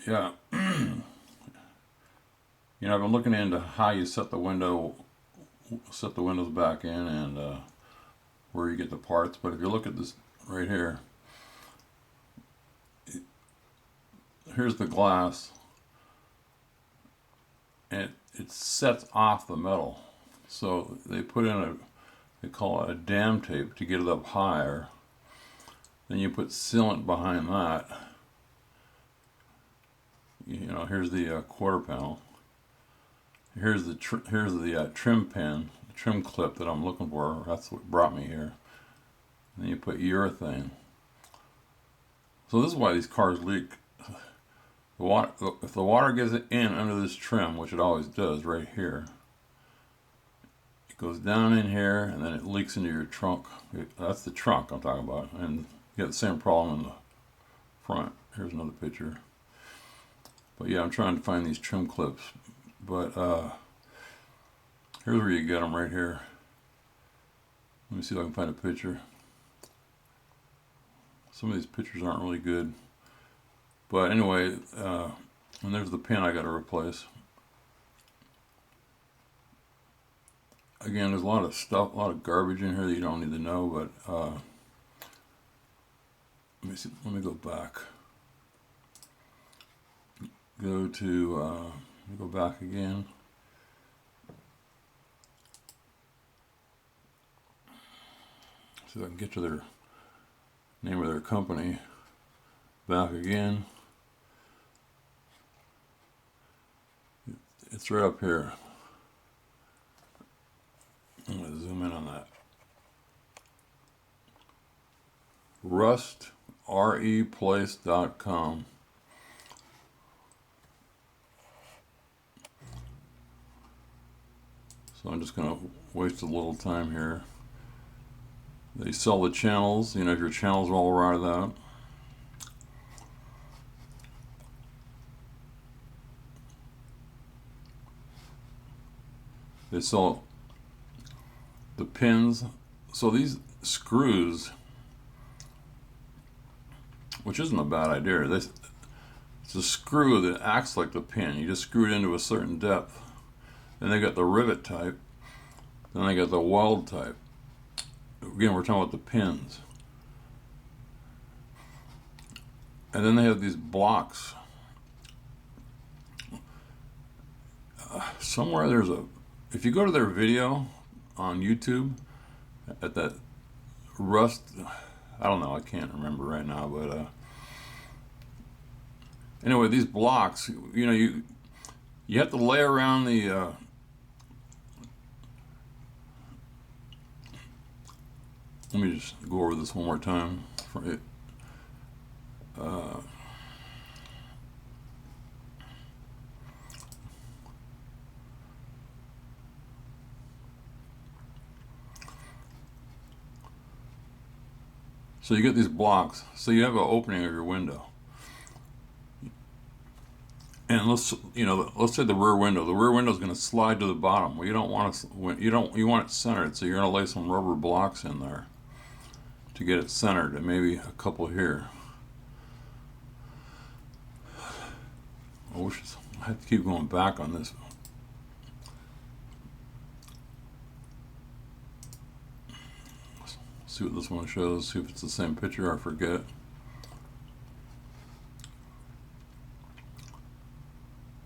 Yeah, I've been looking into how you set the windows back in, and where you get the parts. But if you look at this right here, here's the glass, and it sets off the metal. So they put in they call it a dam tape to get it up higher. Then you put sealant behind that. Here's the quarter panel. Here's the trim pin, the trim clip that I'm looking for. That's what brought me here. And then you put urethane. So this is why these cars leak. If the water gets in under this trim, which it always does right here, it goes down in here and then it leaks into your trunk. That's the trunk I'm talking about. And you got the same problem in the front. Here's another picture. But yeah, I'm trying to find these trim clips. But here's where you get them right here. Let me see if I can find a picture. Some of these pictures aren't really good. But anyway, and there's the pin I got to replace. Again, there's a lot of stuff, a lot of garbage in here that you don't need to know, but let me see, let me go back. Let me go back again. See if I can get to their name of their company. Back again. It's right up here. I'm going to zoom in on that. replace.com. So I'm just going to waste a little time here. They sell the channels, if your channels are all rotted out. They sell the pins. So these screws, which isn't a bad idea, it's a screw that acts like the pin. You just screw it into a certain depth. Then they got the Rivet type. Then they got the Weld type. Again, we're talking about the pins. And then they have these blocks. Somewhere there's if you go to their video on YouTube at that rust, I don't know, I can't remember right now, but anyway, these blocks, you have to lay around the let me just go over this one more time. So you get these blocks. So you have an opening of your window, and let's say the rear window. The rear window is going to slide to the bottom. Well, you want it centered. So you're going to lay some rubber blocks in there to get it centered, and maybe a couple here. I have to keep going back on this. See what this one shows, see if it's the same picture, I forget.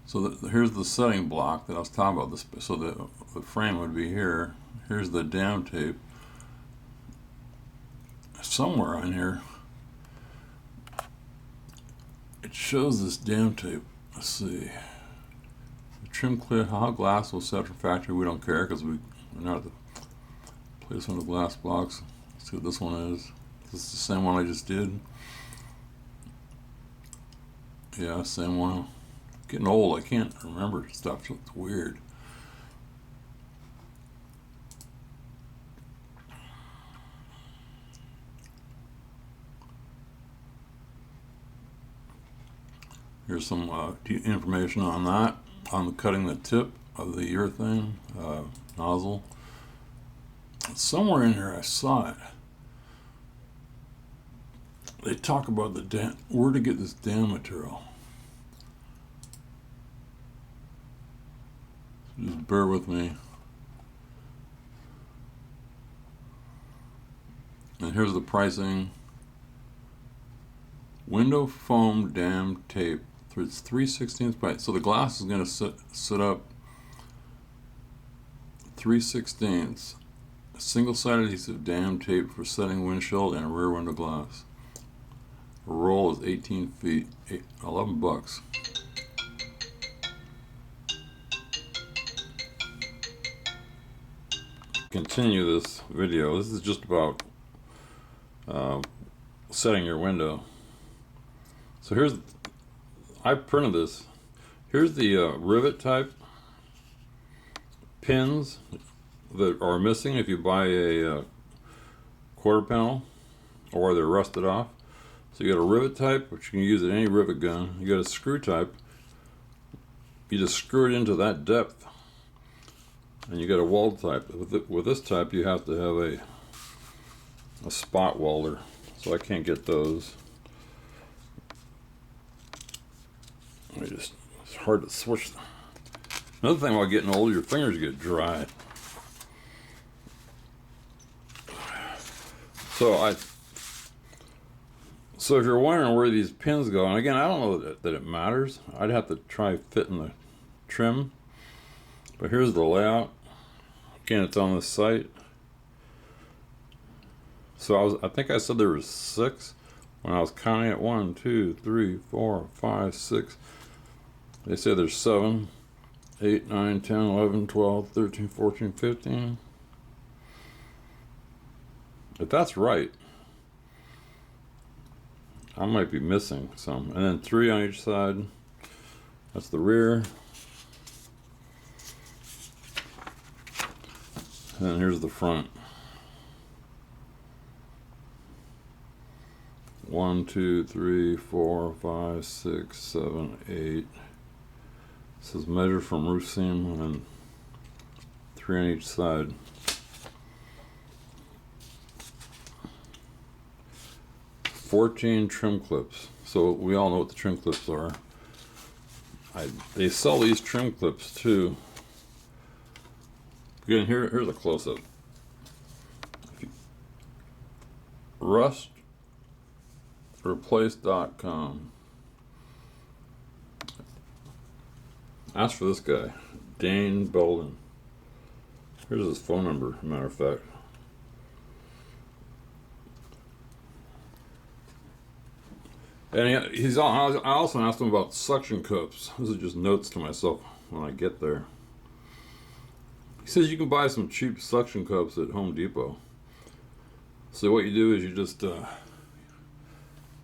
So here's the setting block that I was talking about. So the frame would be here. Here's the dam tape. Somewhere on here, it shows this dam tape. Let's see. The trim clip, how glass was set for factory, we don't care because we're not at the placement of the glass blocks. See what this one is. This is the same one I just did. Yeah, same one. Getting old, I can't remember stuff. It's weird. Here's some information on that, on cutting the tip of the urethane nozzle. Somewhere in here I saw it. They talk about where to get this dam material. Just bear with me. And here's the pricing. Window foam dam tape. It's 3/16 by, so the glass is going to sit up 3/16. Single-sided adhesive dam tape for setting windshield and rear window glass. A roll is 18 feet, $11. Continue this video. This is just about setting your window. So I printed this. Here's the rivet type pins that are missing if you buy a quarter panel, or they're rusted off. So you got a rivet type, which you can use at any rivet gun. You got a screw type. You just screw it into that depth. And you got a weld type. With this type, you have to have a spot welder. So I can't get those. It's hard to switch. Another thing about getting older, your fingers get dry. So if you're wondering where these pins go, and again, I don't know that it matters. I'd have to try fitting the trim. But here's the layout. Again, it's on the site. So I think I said there was 6 when I was counting it. 1, 2, 3, 4, 5, 6. They say there's 7, 8, 9, 10, 11, 12, 13, 14, 15. If that's right, I might be missing some. And then 3 on each side. That's the rear. And then here's the front. 1, 2, 3, 4, 5, 6, 7, 8. This is measured from roof seam, and 3 on each side. $14 trim clips. So we all know what the trim clips are. They sell these trim clips too. Again, here's a close-up. Rustreplace.com. Ask for this guy, Dane Belden. Here's his phone number, as a matter of fact. And I also asked him about suction cups. This is just notes to myself when I get there. He says you can buy some cheap suction cups at Home Depot. So what you do is you just you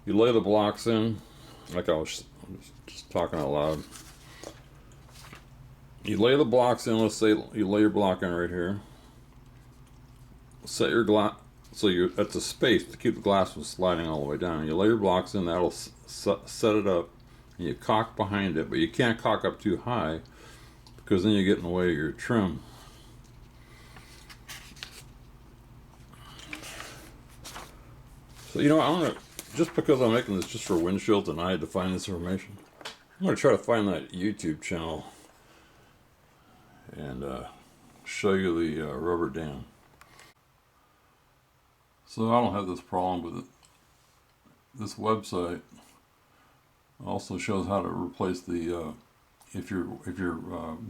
lay the blocks in, like I was just talking out loud. You lay the blocks in. Let's say you lay your block in right here. Set your glass. So that's a space to keep the glass from sliding all the way down. You lay your blocks in, that'll set it up, and you caulk behind it, but you can't caulk up too high because then you get in the way of your trim. So I'm gonna, just because I'm making this just for windshields and I had to find this information, I'm gonna try to find that YouTube channel and show you the rubber dam. So I don't have this problem with it. This website also shows how to replace the if your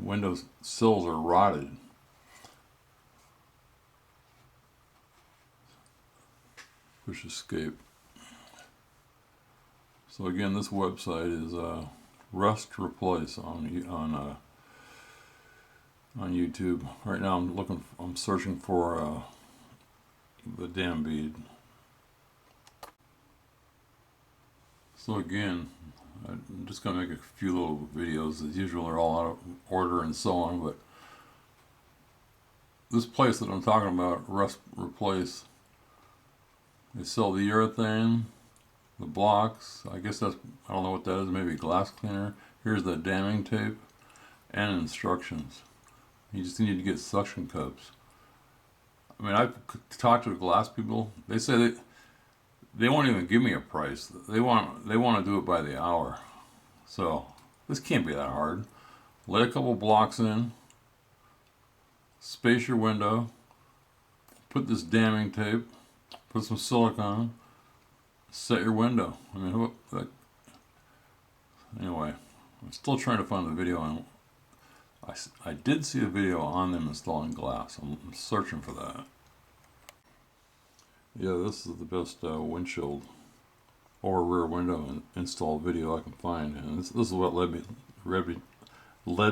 window sills are rotted. Push escape. So again, this website is Rust Replace on YouTube. Right now I'm searching for the dam bead. So again, I'm just going to make a few little videos. As usual, they're all out of order and so on, but this place that I'm talking about, Rust Replace, they sell the urethane, the blocks, I guess that's, I don't know what that is, maybe glass cleaner. Here's the damming tape and instructions. You just need to get suction cups. I mean, I've talked to the glass people. They say they won't even give me a price. They want to do it by the hour. So this can't be that hard. Lay a couple blocks in, space your window, put this damming tape, put some silicone, set your window. I mean, anyway, I'm still trying to find the video on. I did see a video on them installing glass. I'm searching for that. Yeah, this is the best windshield or rear window install video I can find, and this is what led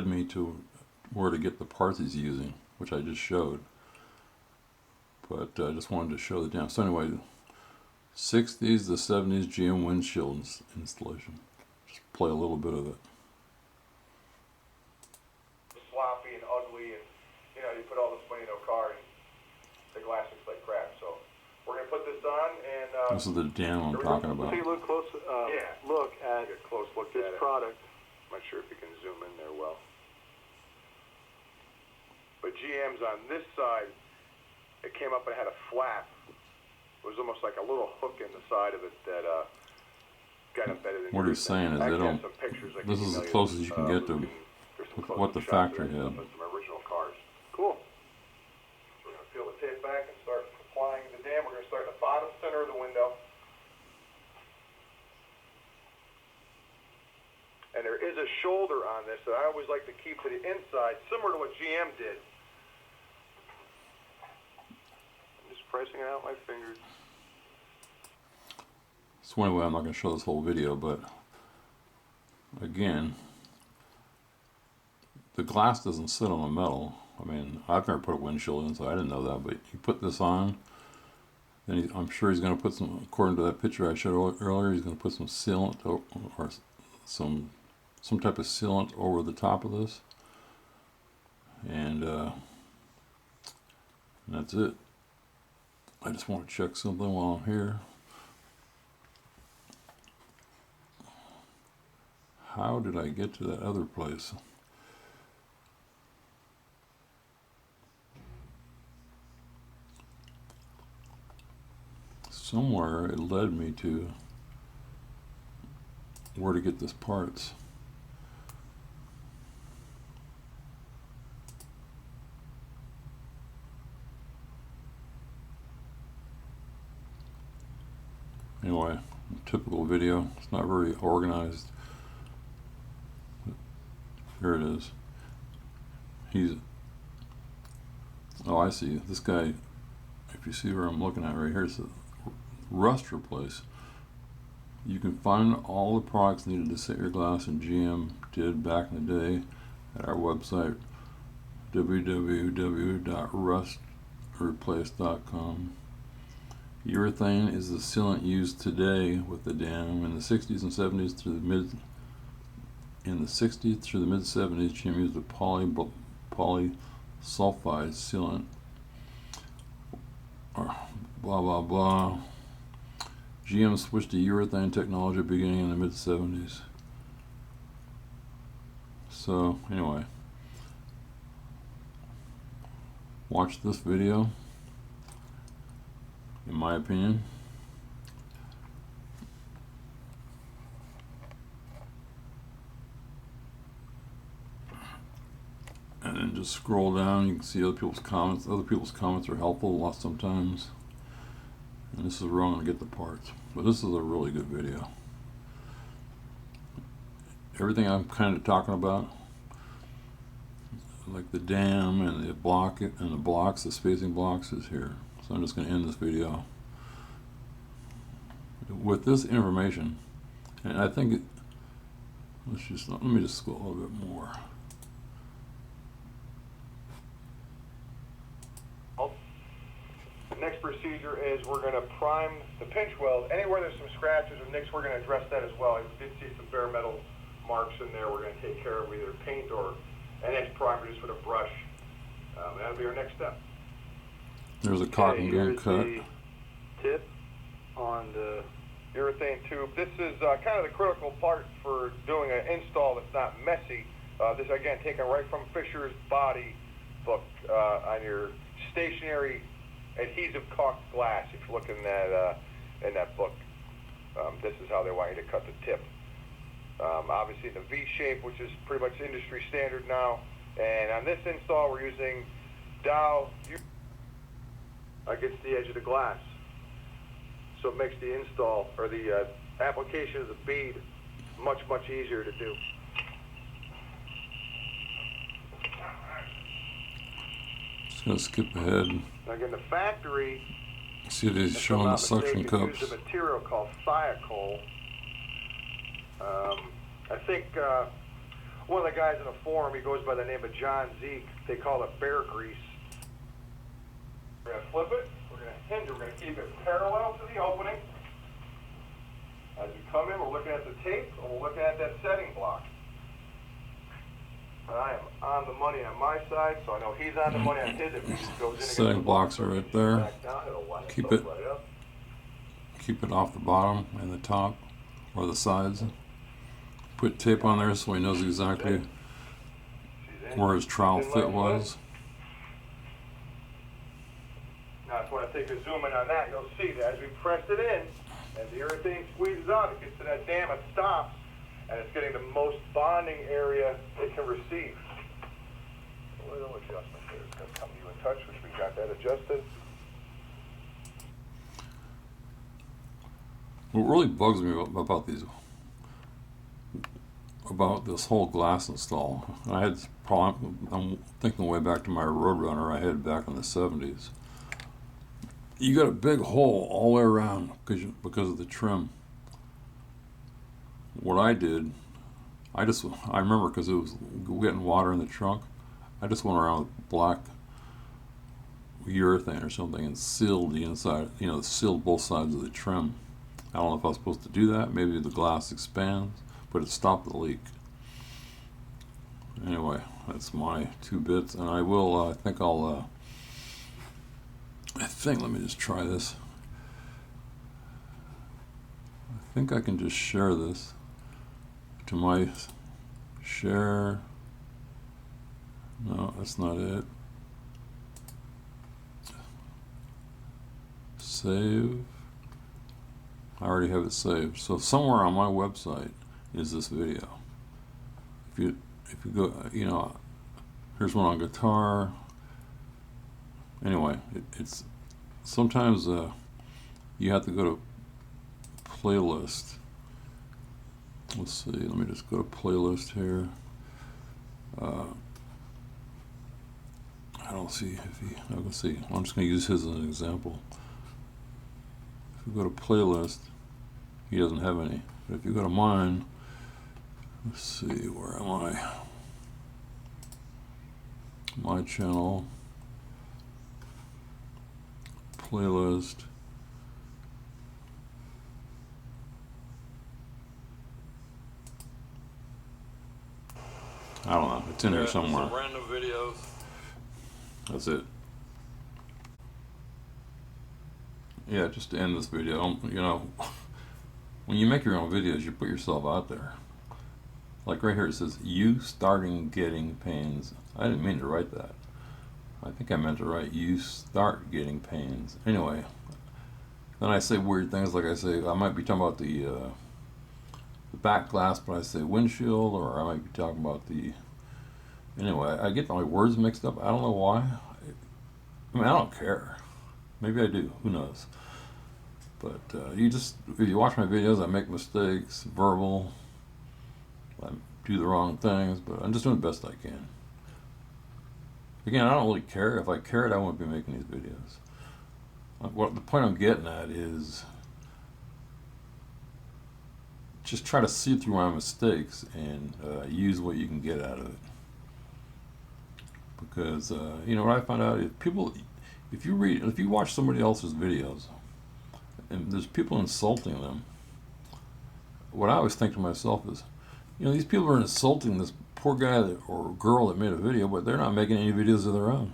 me to where to get the parts he's using, which I just showed. But I just wanted to show the damn. So anyway, 60s to 70s GM windshield installation. Just play a little bit of it. Sloppy and ugly, and you know, you put all this money into a car and the glass looks like crap. So we're gonna put this on, and this is the dam I'm talking about. Take a look close. Look at a close look this at product. I'm not sure if you can zoom in there well, but GM's on this side. It came up and had a flap. It was almost like a little hook in the side of it that got embedded in. What he's saying is they don't. This is the closest you can get to what the factory had. Some original cars. Cool. We're going to peel the tape back and start applying the dam. We're going to start in the bottom center of the window. And there is a shoulder on this that I always like to keep to the inside, similar to what GM did. I'm just pressing it out with my fingers. So anyway, I'm not going to show this whole video, but again, the glass doesn't sit on the metal. I mean, I've never put a windshield in, so I didn't know that, but you put this on, then I'm sure he's going to put some, according to that picture I showed earlier, he's going to put some sealant or some type of sealant over the top of this, and that's it. I just want to check something while I'm here. How did I get to that other place? Somewhere it led me to where to get this parts. Anyway, typical video. It's not very organized. Here it is. Oh, I see. This guy, if you see where I'm looking at right here, it's a rust replace. You can find all the products needed to set your glass, and GM did back in the day at our website, www.rustreplace.com. Urethane is the sealant used today with the dam. In the 60s and 70s through the mid 70s, GM used a polysulfide sealant, or blah blah blah. GM switched to urethane technology beginning in the mid 70s. So anyway, watch this video. In my opinion, and then just scroll down. You can see other people's comments. Other people's comments are helpful a lot sometimes. And this is where I'm going to get the parts. But this is a really good video. Everything I'm kind of talking about, like the dam and the block and the blocks, the spacing blocks, is here. So I'm just going to end this video with this information. And I think let me just scroll a little bit more. The next procedure is we're going to prime the pinch weld. Anywhere there's some scratches or nicks, we're going to address that as well. I did see some bare metal marks in there. We're going to take care of either paint or an edge primer just with a brush. That'll be our next step. There's a cotton gun cut. The tip on the urethane tube. This is kind of the critical part for doing an install that's not messy. This, again, taken right from Fisher's Body book on your stationary adhesive caulked glass. If you're looking at in that book, this is how they want you to cut the tip. Obviously the V shape, which is pretty much industry standard now. And on this install, we're using dowel against the edge of the glass. So it makes the install or the application of the bead much, much easier to do. Just gonna skip ahead. Now again, the factory, See if he's if I'm showing the not suction mistaken, cups. used a material called thiacol. I think one of the guys in the forum, he goes by the name of John Zeke. They call it bear grease. We're going to flip it. We're going to hinge. We're going to keep it parallel to the opening. As we come in, we're looking at the tape, and we're looking at that setting block. I am on the money on my side, so I know he's on the money on his. If he goes in Setting blocks are right there. back down, it'll line Keep itself it. right up. Keep it off the bottom and the top or the sides. Put tape on there so he knows exactly She's in. where his trowel She's in fit like was. Now, if I take a zoom in on that, you'll see that as we press it in, as the urethane squeezes out, it gets to that dam, it stops, and it's getting the most bonding area it can receive. A little adjustment there. It's going to come to you in touch, which we got that adjusted. What really bugs me about this whole glass install, I had this problem. I'm thinking way back to my Roadrunner I had back in the 70s. You got a big hole all the way around because of the trim. What I did, I remember because it was getting water in the trunk, I just went around with black urethane or something and sealed the inside, sealed both sides of the trim. I don't know if I was supposed to do that. Maybe the glass expands, but it stopped the leak. Anyway, that's my 2 bits, and I will, let me just try this. I think I can just share this to my share. No, that's not it. Save. I already have it saved. So somewhere on my website is this video. If you go, here's one on guitar. Anyway, it's sometimes you have to go to playlist. Let's see. Let me just go to playlist here. I don't see I can see. I'm just going to use his as an example. If you go to playlist, he doesn't have any. But if you go to mine, let's see, where am I? My channel, playlist. I don't know. It's in here somewhere. Some random videos. That's it. Yeah, just to end this video, when you make your own videos, you put yourself out there. Like right here, it says, you starting getting pains. I didn't mean to write that. I think I meant to write, you start getting pains. Anyway, then I say weird things like I might be talking about the back glass, but I say windshield, or I might be talking about anyway, I get my words mixed up. I don't know why. I mean, I don't care. Maybe I do. Who knows? But if you watch my videos, I make mistakes, verbal. I do the wrong things, but I'm just doing the best I can. Again, I don't really care. If I cared, I wouldn't be making these videos. What the point I'm getting at is just try to see through my mistakes and use what you can get out of it. Because what I found out is if you watch somebody else's videos and there's people insulting them, what I always think to myself is, these people are insulting this poor guy or girl that made a video, but they're not making any videos of their own.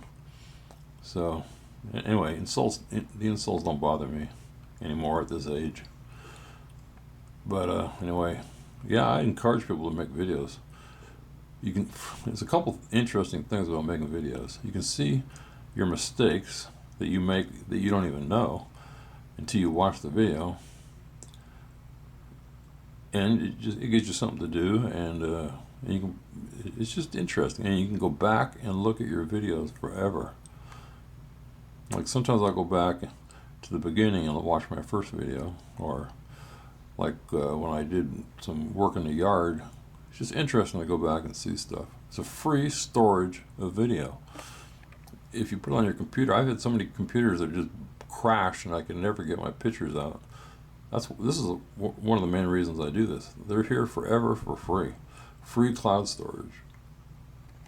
So anyway, the insults don't bother me anymore at this age. But anyway, yeah, I encourage people to make videos. There's a couple interesting things about making videos. You can see your mistakes that you make that you don't even know until you watch the video, and it gives you something to do, and it's just interesting, and you can go back and look at your videos forever. Like sometimes I'll go back to the beginning and watch my first video, or like when I did some work in the yard. It's just interesting to go back and see stuff. It's a free storage of video. If you put it on your computer, I've had so many computers that just crash and I can never get my pictures out. This is one of the main reasons I do this. They're here forever for free. Free cloud storage.